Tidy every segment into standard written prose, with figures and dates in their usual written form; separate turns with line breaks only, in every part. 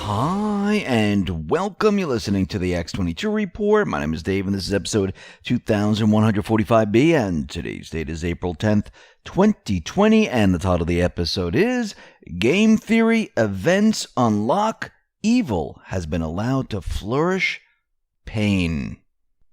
Hi, and welcome. You're listening to the X22 Report. My name is Dave, and this is episode 2145B, and today's date is April 10th, 2020, and the title of the episode is Game Theory Events Unlock Evil Has Been Allowed to Flourish Pain.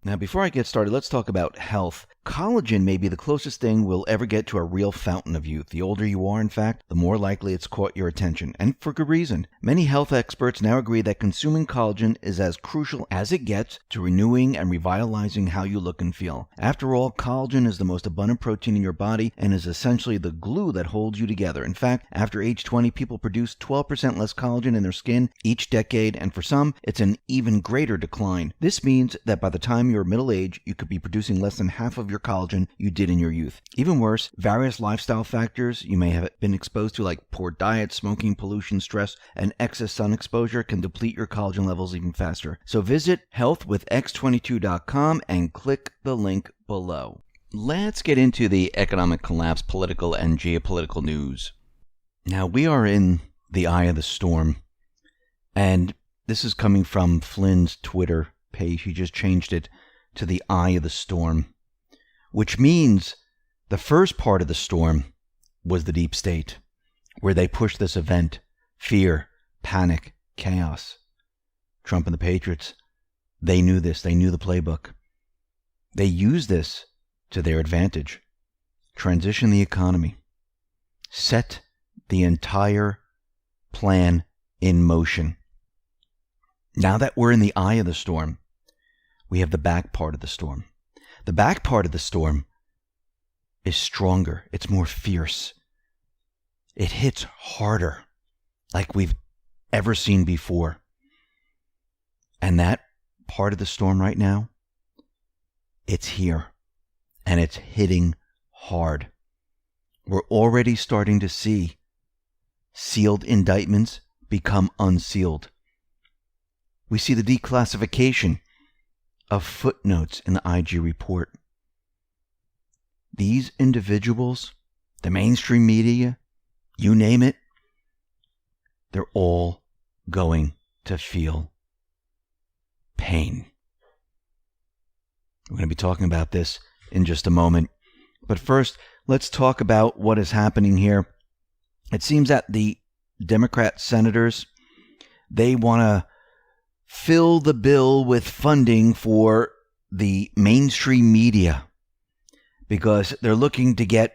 Now, before I get started, let's talk about health. Collagen may be the closest thing we'll ever get to a real fountain of youth. The older you are, in fact, the more likely it's caught your attention, and for good reason. Many health experts now agree that consuming collagen is as crucial as it gets to renewing and revitalizing how you look and feel. After all, collagen is the most abundant protein in your body and is essentially the glue that holds you together. In fact, after age 20, people produce 12% less collagen in their skin each decade, and for some, it's an even greater decline. This means that by the time you're middle age, you could be producing less than half of your collagen you did in your youth. Even worse, various lifestyle factors you may have been exposed to, like poor diet, smoking, pollution, stress, and excess sun exposure, can deplete your collagen levels even faster. So visit healthwithx22.com and click the link below. Let's get into the economic collapse, political and geopolitical news. Now, we are in the eye of the storm, and this is coming from Flynn's Twitter page. He just changed it to the eye of the storm, which means the first part of the storm was the deep state, where they pushed this event: fear, panic, chaos. Trump and the patriots, they knew this. They knew the playbook. They used this to their advantage. Transition the economy. Set the entire plan in motion. Now that we're in the eye of the storm, we have the back part of the storm. The back part of the storm is stronger. It's more fierce. It hits harder, like we've ever seen before. And that part of the storm right now, it's here, and it's hitting hard. We're already starting to see sealed indictments become unsealed. We see the declassification of footnotes in the IG report. These individuals, the mainstream media, you name it, they're all going to feel pain. We're going to be talking about this in just a moment. But first, let's talk about what is happening here. It seems that the Democrat senators, they want to fill the bill with funding for the mainstream media because they're looking to get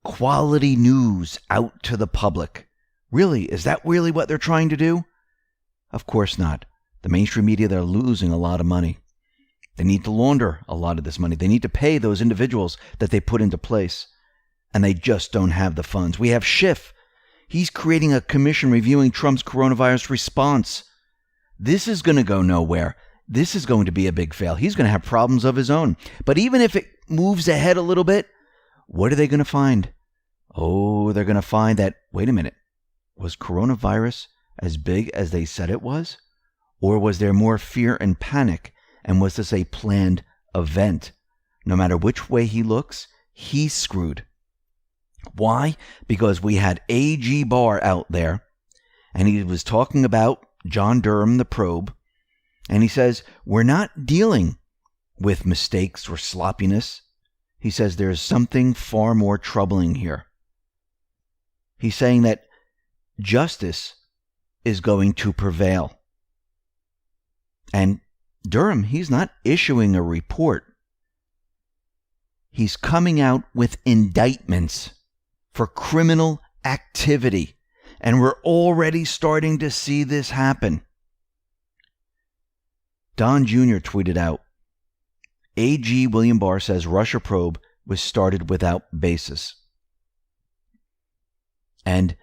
quality news out to the public. Really? Is that really what they're trying to do? Of course not. The mainstream media, they're losing a lot of money. They need to launder a lot of this money. They need to pay those individuals that they put into place, and they just don't have the funds. We have Schiff. He's creating a commission reviewing Trump's coronavirus response. This is going to go nowhere. This is going to be a big fail. He's going to have problems of his own. But even if it moves ahead a little bit, what are they going to find? Oh, they're going to find that, wait a minute, was coronavirus as big as they said it was? Or was there more fear and panic? And was this a planned event? No matter which way he looks, he's screwed. Why? Because we had A.G. Barr out there, and he was talking about John Durham, the probe, and he says, we're not dealing with mistakes or sloppiness. He says there's something far more troubling here. He's saying that justice is going to prevail. And Durham, he's not issuing a report. He's coming out with indictments for criminal activity. And we're already starting to see this happen. Don Jr. tweeted out, AG William Barr says Russia probe was started without basis. And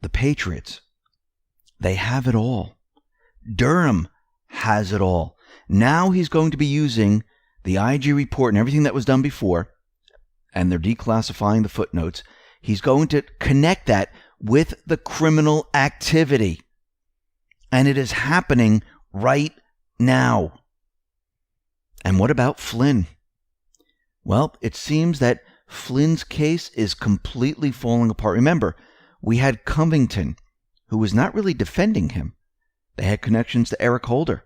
the patriots, they have it all. Durham has it all. Now he's going to be using the IG report and everything that was done before, and they're declassifying the footnotes. He's going to connect that with the criminal activity. And it is happening right now. And what about Flynn? Well, it seems that Flynn's case is completely falling apart. Remember, we had Covington who was not really defending him. They had connections to Eric Holder.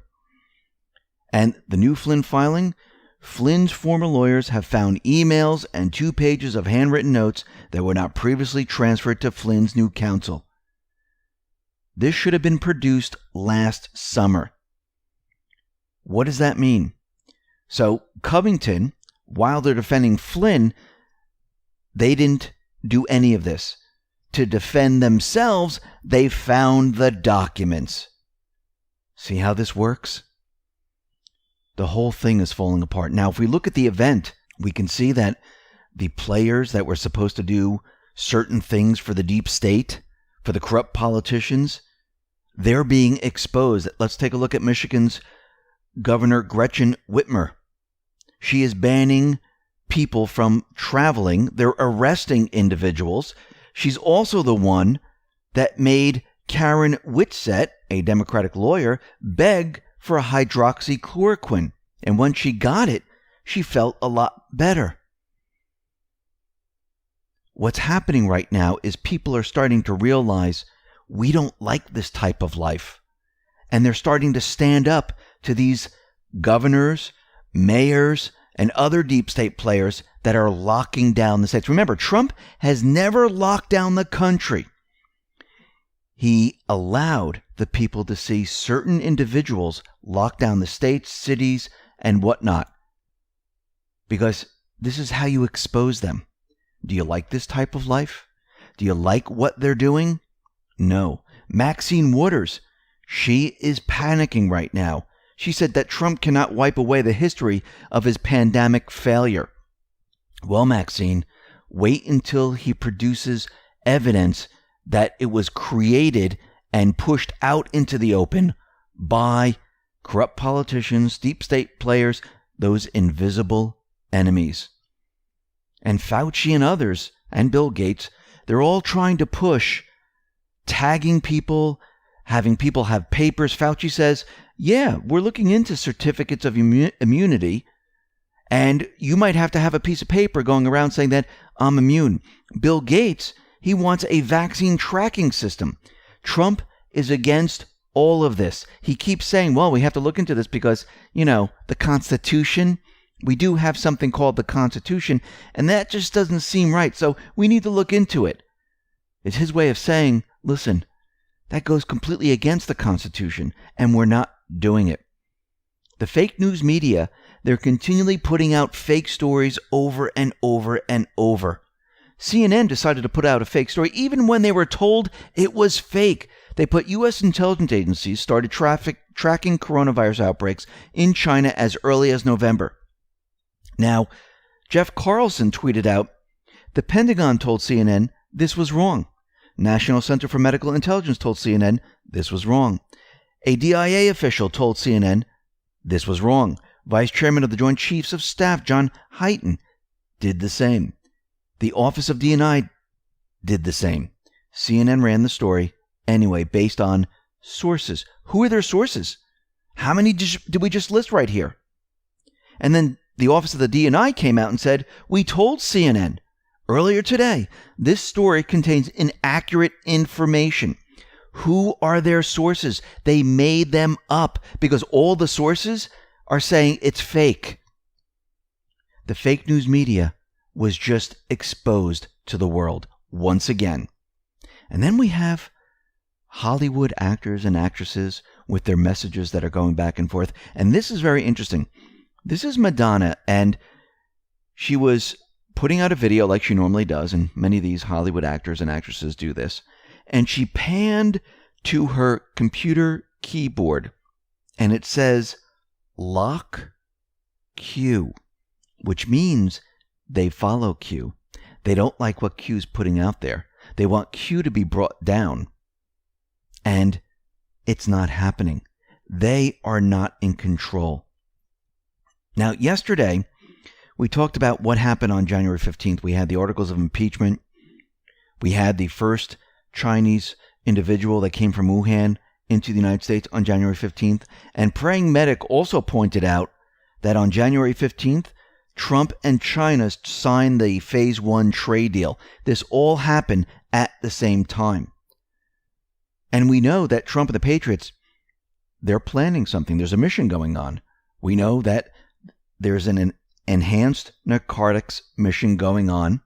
And the new Flynn filing, Flynn's former lawyers have found emails and 2 pages of handwritten notes that were not previously transferred to Flynn's new counsel. This should have been produced last summer. What does that mean? So Covington, while they're defending Flynn, they didn't do any of this. To defend themselves, they found the documents. See how this works? The whole thing is falling apart. Now, if we look at the event, we can see that the players that were supposed to do certain things for the deep state, for the corrupt politicians, they're being exposed. Let's take a look at Michigan's Governor Gretchen Whitmer. She is banning people from traveling. They're arresting individuals. She's also the one that made Karen Whitsett, a Democratic lawyer, beg for a hydroxychloroquine. And when she got it, she felt a lot better. What's happening right now is people are starting to realize we don't like this type of life. And they're starting to stand up to these governors, mayors, and other deep state players that are locking down the states. Remember, Trump has never locked down the country. He allowed the people to see certain individuals lock down the states, cities, and whatnot. Because this is how you expose them. Do you like this type of life? Do you like what they're doing? No. Maxine Waters, she is panicking right now. She said that Trump cannot wipe away the history of his pandemic failure. Well, Maxine, wait until he produces evidence that it was created and pushed out into the open by corrupt politicians, deep state players, those invisible enemies. And Fauci and others, and Bill Gates, they're all trying to push tagging people, having people have papers. Fauci says, yeah, we're looking into certificates of immunity, and you might have to have a piece of paper going around saying that I'm immune. Bill Gates, he wants a vaccine tracking system. Trump is against all of this. He keeps saying, well, we have to look into this because, the Constitution, we do have something called the Constitution, and that just doesn't seem right. So we need to look into it. It's his way of saying, listen, that goes completely against the Constitution, and we're not doing it. The fake news media, they're continually putting out fake stories over and over and over. CNN decided to put out a fake story even when they were told it was fake. They put U.S. intelligence agencies started tracking coronavirus outbreaks in China as early as November. Now, Jeff Carlson tweeted out, the Pentagon told CNN this was wrong. National Center for Medical Intelligence told CNN this was wrong. A DIA official told CNN this was wrong. Vice Chairman of the Joint Chiefs of Staff, John Hyten, did the same. The Office of D&I did the same. CNN ran the story anyway based on sources. Who are their sources? How many did we just list right here? And then the Office of the D&I came out and said, we told CNN earlier today, this story contains inaccurate information. Who are their sources? They made them up because all the sources are saying it's fake. The fake news media was just exposed to the world once again. And then we have Hollywood actors and actresses with their messages that are going back and forth. And this is very interesting. This is Madonna, and she was putting out a video like she normally does, and many of these Hollywood actors and actresses do this, and she panned to her computer keyboard, and it says, lock Q, which means they follow Q. They don't like what Q's putting out there. They want Q to be brought down, and it's not happening. They are not in control. Now, yesterday, we talked about what happened on January 15th. We had the articles of impeachment. We had the first Chinese individual that came from Wuhan into the United States on January 15th. And Praying Medic also pointed out that on January 15th, Trump and China signed the Phase 1 trade deal. This all happened at the same time. And we know that Trump and the Patriots, they're planning something. There's a mission going on. We know that there's an enhanced narcotics mission going on,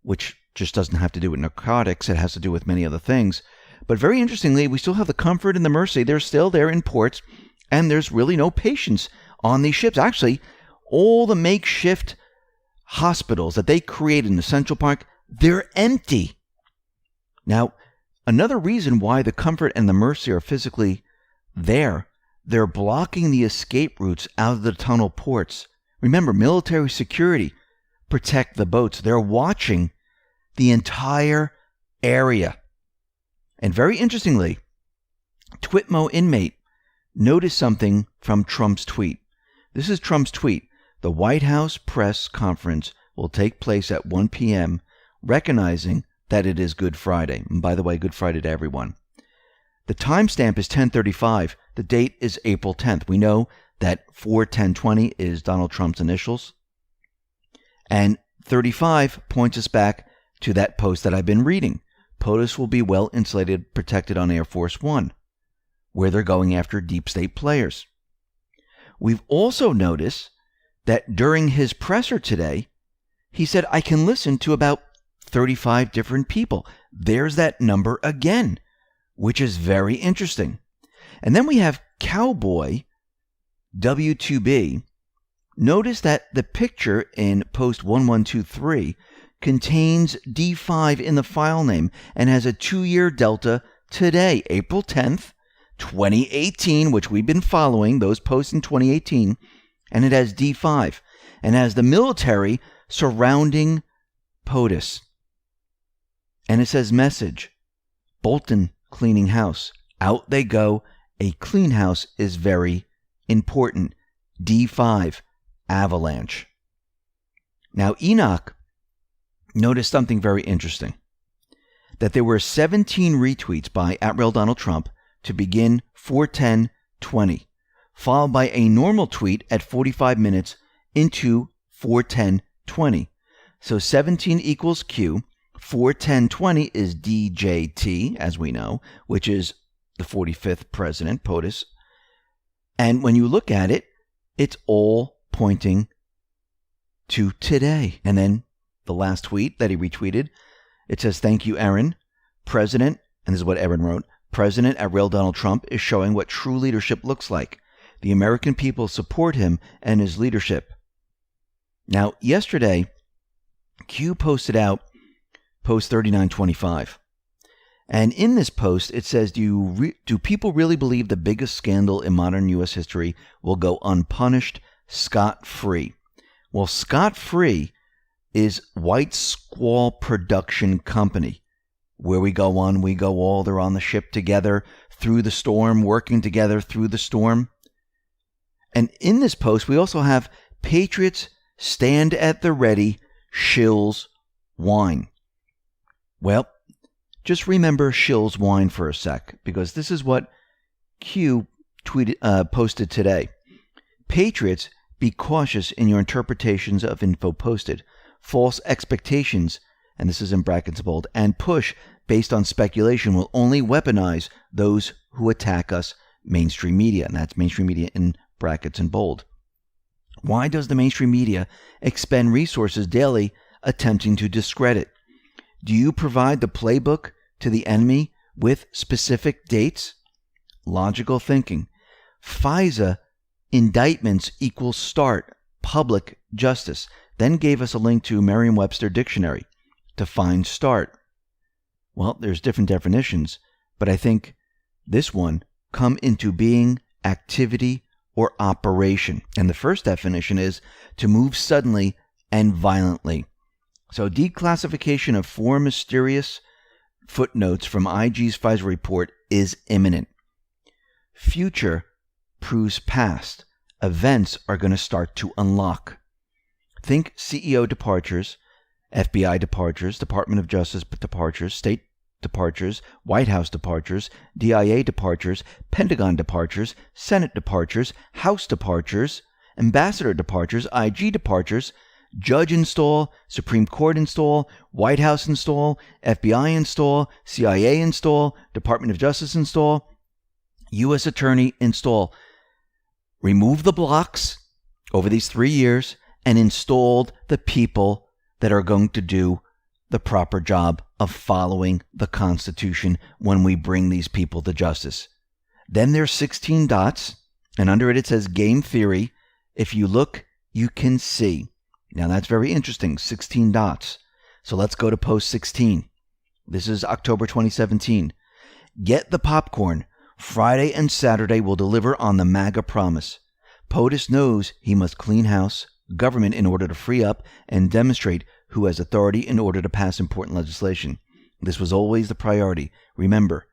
which just doesn't have to do with narcotics. It has to do with many other things. But very interestingly, we still have the Comfort and the Mercy. They're still there in ports, and there's really no patients on these ships. Actually, all the makeshift hospitals that they created in the Central Park, they're empty. Now, another reason why the Comfort and the Mercy are physically there, they're blocking the escape routes out of the tunnel ports. Remember, military security protect the boats. They're watching the entire area. And very interestingly, Twitmo inmate noticed something from Trump's tweet. This is Trump's tweet. The White House press conference will take place at 1 p.m., recognizing that it is Good Friday. And by the way, Good Friday to everyone. The timestamp is 10:35. The date is April 10th. We know that 4/10/20 is Donald Trump's initials. And 35 points us back to that post that I've been reading. POTUS will be well insulated, protected on Air Force One, where they're going after deep state players. We've also noticed that during his presser today, he said, I can listen to about 35 different people. There's that number again, which is very interesting. And then we have Cowboy W2B. Notice that the picture in post 1123 contains D5 in the file name and has a 2-year delta today, April 10th, 2018, which we've been following, those posts in 2018, and it has D5 and has the military surrounding POTUS. And it says message, Bolton cleaning house. Out they go. A clean house is very important. D5, avalanche. Now, Enoch noticed something very interesting, that there were 17 retweets by @RealDonaldTrump to begin 4/10/20, followed by a normal tweet at 45 minutes into 4/10/20. So 17 equals Q. 4/10/20 is DJT, as we know, which is the 45th president, POTUS. And when you look at it, it's all pointing to today. And then the last tweet that he retweeted, it says, thank you, Aaron. President, and this is what Aaron wrote, President @RealDonaldTrump is showing what true leadership looks like. The American people support him and his leadership. Now, yesterday, Q posted out post 3925. And in this post, it says, do people really believe the biggest scandal in modern U.S. history will go unpunished, scot-free? Well, scot-free is White Squall Production Company, where we go all, they're on the ship together through the storm, working together through the storm. And in this post, we also have Patriots stand at the ready, shills wine. Well, just remember shills wine for a sec, because this is what Q posted today. Patriots, be cautious in your interpretations of info posted. False expectations, and this is in brackets bold, and push based on speculation will only weaponize those who attack us, mainstream media. And that's mainstream media in brackets and bold. Why does the mainstream media expend resources daily attempting to discredit? Do you provide the playbook to the enemy with specific dates? Logical thinking. FISA indictments equals start, public justice. Then gave us a link to Merriam-Webster dictionary to find start. Well, there's different definitions, but I think this one, come into being, activity, or operation. And the first definition is to move suddenly and violently. So declassification of 4 mysterious footnotes from IG's FISA report is imminent. Future proves past. Events are going to start to unlock. Think CEO departures, FBI departures, Department of Justice departures, state departures, White House departures, DIA departures, Pentagon departures, Senate departures, House departures, Ambassador departures, IG departures, Judge install, Supreme Court install, White House install, FBI install, CIA install, Department of Justice install, U.S. Attorney install. Remove the blocks over these 3 years and installed the people that are going to do the proper job of following the Constitution when we bring these people to justice. Then there's 16 dots, and under it says game theory. If you look, you can see. Now that's very interesting, 16 dots. So let's go to post 16. This is October 2017. Get the popcorn. Friday and Saturday will deliver on the MAGA promise. POTUS knows he must clean house, government in order to free up and demonstrate who has authority in order to pass important legislation. This was always the priority. Remember,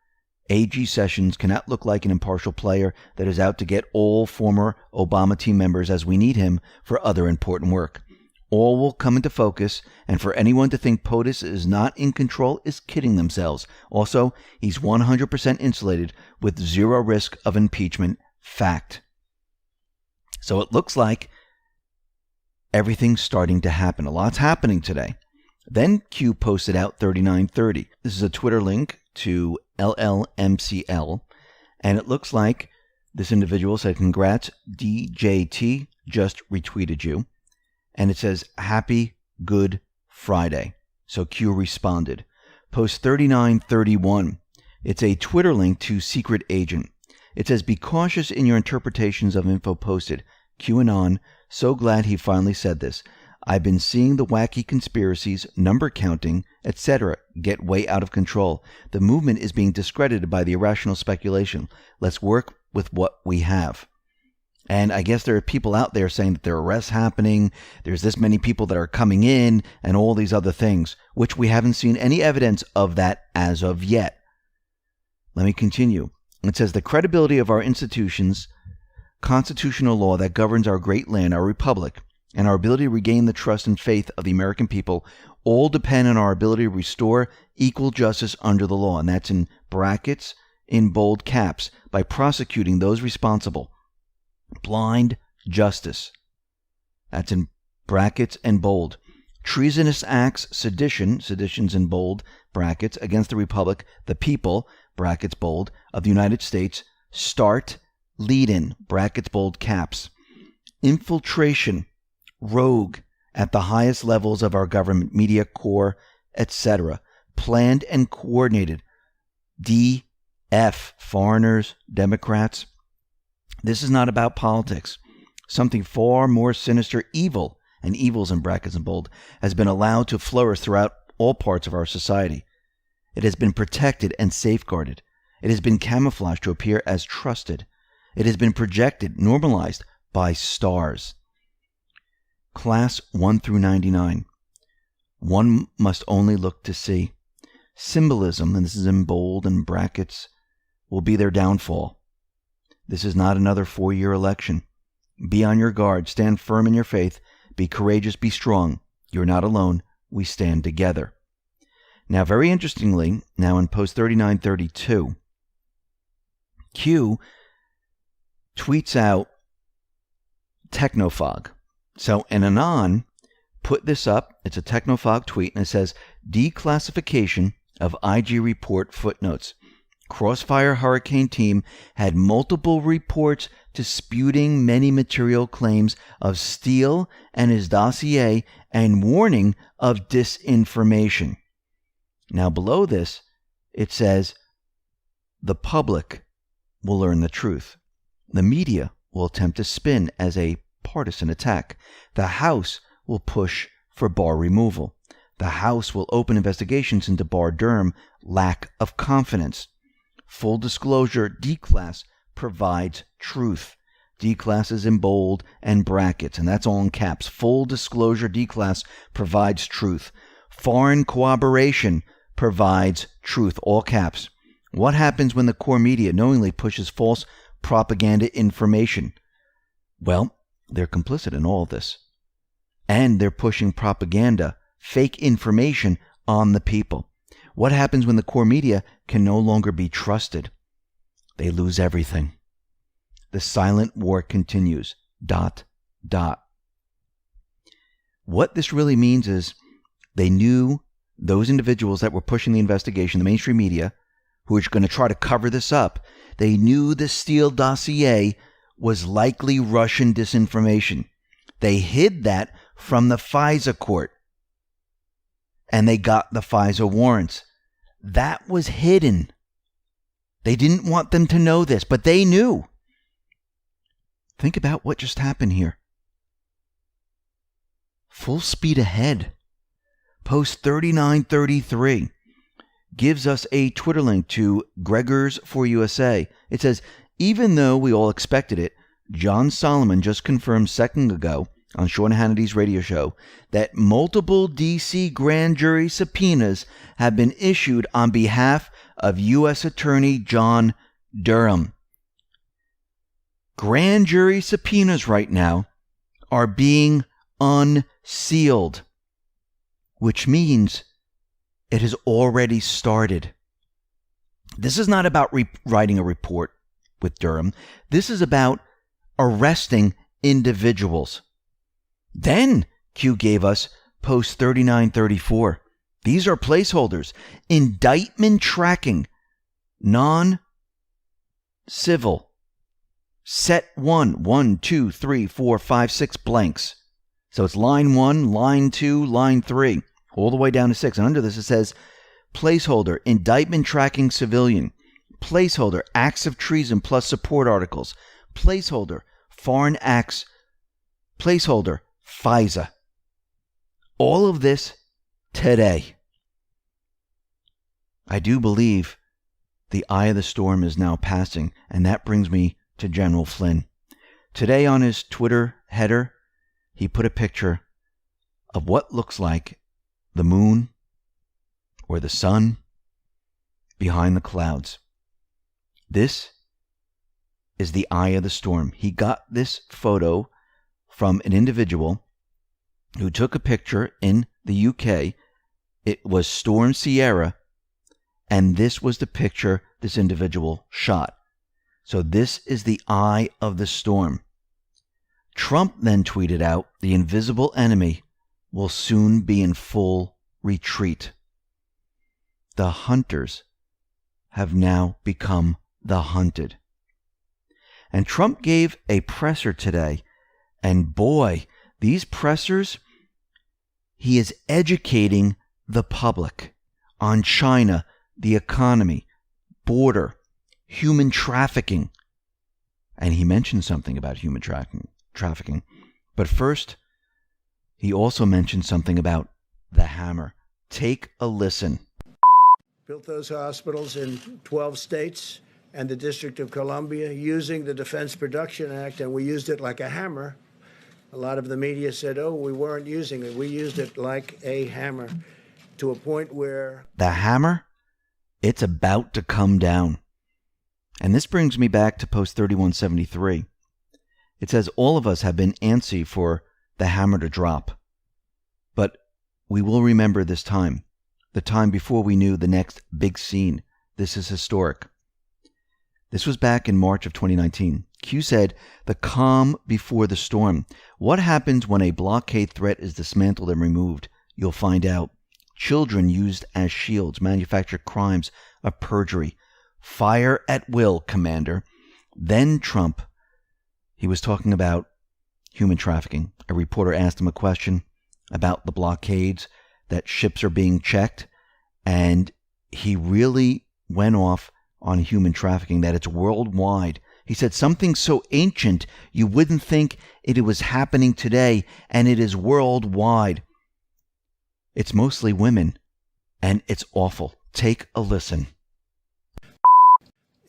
AG Sessions cannot look like an impartial player that is out to get all former Obama team members as we need him for other important work. All will come into focus, and for anyone to think POTUS is not in control is kidding themselves. Also, he's 100% insulated with zero risk of impeachment. Fact. So it looks like everything's starting to happen. A lot's happening today. Then Q posted out 3930. This is a Twitter link to LLMCL, and it looks like this individual said, "Congrats, DJT, just retweeted you." And it says, "Happy Good Friday." So Q responded. Post 3931. It's a Twitter link to Secret Agent. It says, "Be cautious in your interpretations of info posted. QAnon, so glad he finally said this. I've been seeing the wacky conspiracies, number counting, etc. get way out of control. The movement is being discredited by the irrational speculation. Let's work with what we have." And I guess there are people out there saying that there are arrests happening, there's this many people that are coming in, and all these other things, which we haven't seen any evidence of that as of yet. Let me continue. It says, "The credibility of our institutions, constitutional law that governs our great land, our republic, and our ability to regain the trust and faith of the American people all depend on our ability to restore equal justice under the law." And that's in brackets, in bold caps, by prosecuting those responsible. Blind justice. That's in brackets and bold. Treasonous acts, seditions in bold brackets, against the republic, the people, brackets bold, of the United States, start, lead in, brackets bold caps. Infiltration, rogue, at the highest levels of our government, media, core, etc. Planned and coordinated. DF, foreigners, Democrats. This is not about politics. Something far more sinister, evil, and evils in brackets and bold, has been allowed to flourish throughout all parts of our society. It has been protected and safeguarded. It has been camouflaged to appear as trusted. It has been projected, normalized by stars. Class 1 through 99. One must only look to see. Symbolism, and this is in bold and brackets, will be their downfall. This is not another 4-year election. Be on your guard. Stand firm in your faith. Be courageous. Be strong. You're not alone. We stand together. Now, very interestingly, now in post 3932, Q tweets out Technofog. So an Anon put this up. It's a Technofog tweet, and it says, "Declassification of IG report footnotes. Crossfire Hurricane Team had multiple reports disputing many material claims of Steele and his dossier and warning of disinformation." Now below this, it says, "The public will learn the truth. The media will attempt to spin as a partisan attack. The House will push for Barr removal. The House will open investigations into Barr-Durham lack of confidence. Full disclosure, D-Class provides truth." D-Class is in bold and brackets, and that's all in caps. Full disclosure, D-Class provides truth. Foreign cooperation provides truth, all caps. What happens when the core media knowingly pushes false propaganda information? Well, they're complicit in all of this. And they're pushing propaganda, fake information on the people. What happens when the core media can no longer be trusted? They lose everything. The silent war continues. ... What this really means is they knew those individuals that were pushing the investigation, the mainstream media, who were going to try to cover this up, they knew the Steele dossier was likely Russian disinformation. They hid that from the FISA court, and they got the FISA warrants. That was hidden. They didn't want them to know this, but they knew. Think about what just happened here. Full speed ahead. Post 3933 gives us a Twitter link to Gregor's for USA. It says, even though we all expected it, John Solomon just confirmed a second ago on Sean Hannity's radio show that multiple D.C. grand jury subpoenas have been issued on behalf of U.S. Attorney John Durham. Grand jury subpoenas right now are being unsealed, which means it has already started. This is not about writing a report with Durham. This is about arresting individuals. Then Q gave us post 3934. These are placeholders. Indictment tracking. Non-civil. Set 1, 1, 2, 3, 4, 5, 6 blanks. So it's line 1, line 2, line 3, all the way down to 6. And under this it says placeholder, indictment tracking civilian. Placeholder, acts of treason plus support articles. Placeholder, foreign acts. Placeholder, FISA. All of this today. I do believe the eye of the storm is now passing, and that brings me to General Flynn. Today on his Twitter header, he put a picture of what looks like the moon or the sun behind the clouds. This is the eye of the storm. He got this photo from an individual who took a picture in the UK. It was Storm Sierra, and this was the picture this individual shot. So this is the eye of the storm. Trump then tweeted out, the invisible enemy will soon be in full retreat. The hunters have now become the hunted. And Trump gave a presser today, and boy, these pressers, he is educating the public on China, the economy, border, human trafficking. And he mentioned something about human trafficking. But first, he also mentioned something about the hammer. Take a listen.
Built those hospitals in 12 states and the District of Columbia using the Defense Production Act, and we used it like a hammer. A lot of the media said, oh, we weren't using it. We used it like a hammer, to a point where...
The hammer? It's about to come down. And this brings me back to post 3173. It says all of us have been antsy for the hammer to drop. But we will remember this time. The time before we knew the next big scene. This is historic. This was back in March of 2019. Q said, the calm before the storm. What happens when a blockade threat is dismantled and removed? You'll find out. Children used as shields, manufactured crimes of perjury. Fire at will, Commander. Then Trump, he was talking about human trafficking. A reporter asked him a question about the blockades, that ships are being checked, and he really went off on human trafficking, that it's worldwide. He said something so ancient you wouldn't think it was happening today, and it is worldwide. It's mostly women, and it's awful. Take a listen.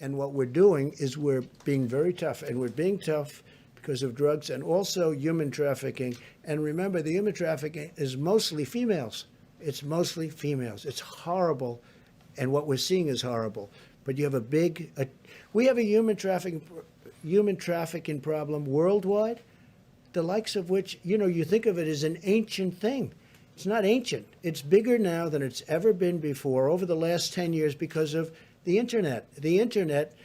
And what we're doing is we're being very tough, and we're being tough because of drugs and also human trafficking. And remember, the human trafficking is mostly females. It's mostly females. It's horrible, and what we're seeing is horrible. But you have we have a human trafficking problem worldwide, the likes of which, you think of it as an ancient thing. It's not ancient. It's bigger now than it's ever been before over the last 10 years because of the internet. The internet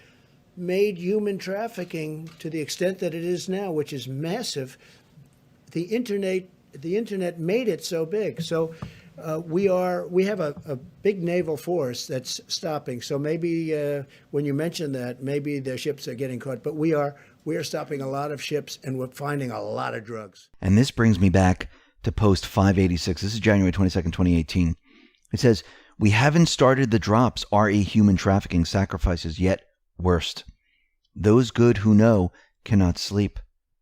made human trafficking to the extent that it is now, which is massive. The internet the internet made it so big. So we have a big naval force that's stopping. So maybe when you mention that, maybe the ships are getting caught, but we are stopping a lot of ships, and we're finding a lot of drugs.
And this brings me back to post 586. This is January 22nd, 2018. It says, "We haven't started the drops, RE human trafficking sacrifices yet worst. Those good who know cannot sleep."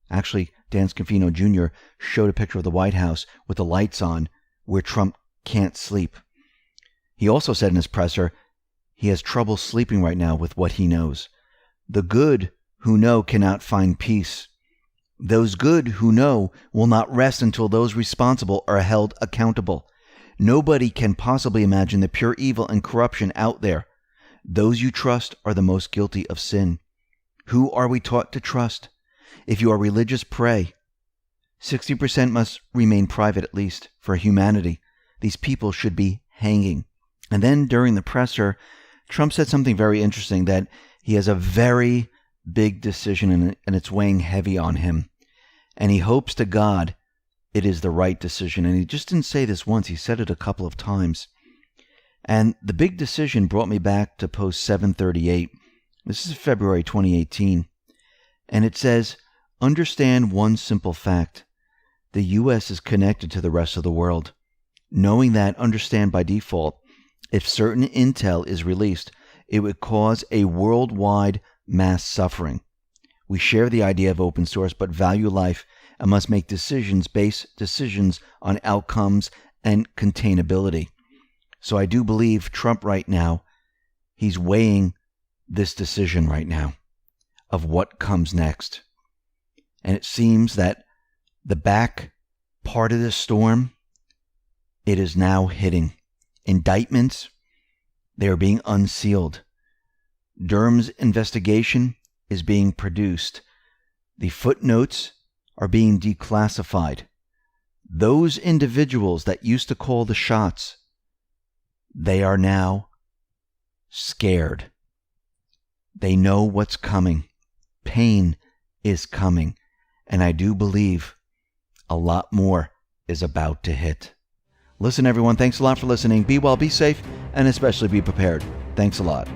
Actually, Dan Scafino Jr. showed a picture of the White House with the lights on where Trump can't sleep. He also said in his presser he has trouble sleeping right now with what he knows. The good who know cannot find peace. Those good who know will not rest until those responsible are held accountable. Nobody can possibly imagine the pure evil and corruption out there. Those you trust are the most guilty of sin. Who are we taught to trust? If you are religious, pray. 60% must remain private, at least, for humanity. These people should be hanging. And then during the presser, Trump said something very interesting, that he has a very big decision and it's weighing heavy on him. And he hopes to God it is the right decision. And he just didn't say this once, he said it a couple of times. And the big decision brought me back to post 738. This is February 2018. And it says, "Understand one simple fact. The U.S. is connected to the rest of the world. Knowing that, understand by default, if certain intel is released, it would cause a worldwide mass suffering. We share the idea of open source, but value life and must make decisions on outcomes and containability." So I do believe Trump right now, he's weighing this decision right now of what comes next. And it seems that the back part of this storm, it is now hitting. Indictments, they are being unsealed. Durham's investigation is being produced. The footnotes are being declassified. Those individuals that used to call the shots, they are now scared. They know what's coming. Pain is coming. And I do believe a lot more is about to hit. Listen, everyone, thanks a lot for listening. Be well, be safe, and especially be prepared. Thanks a lot.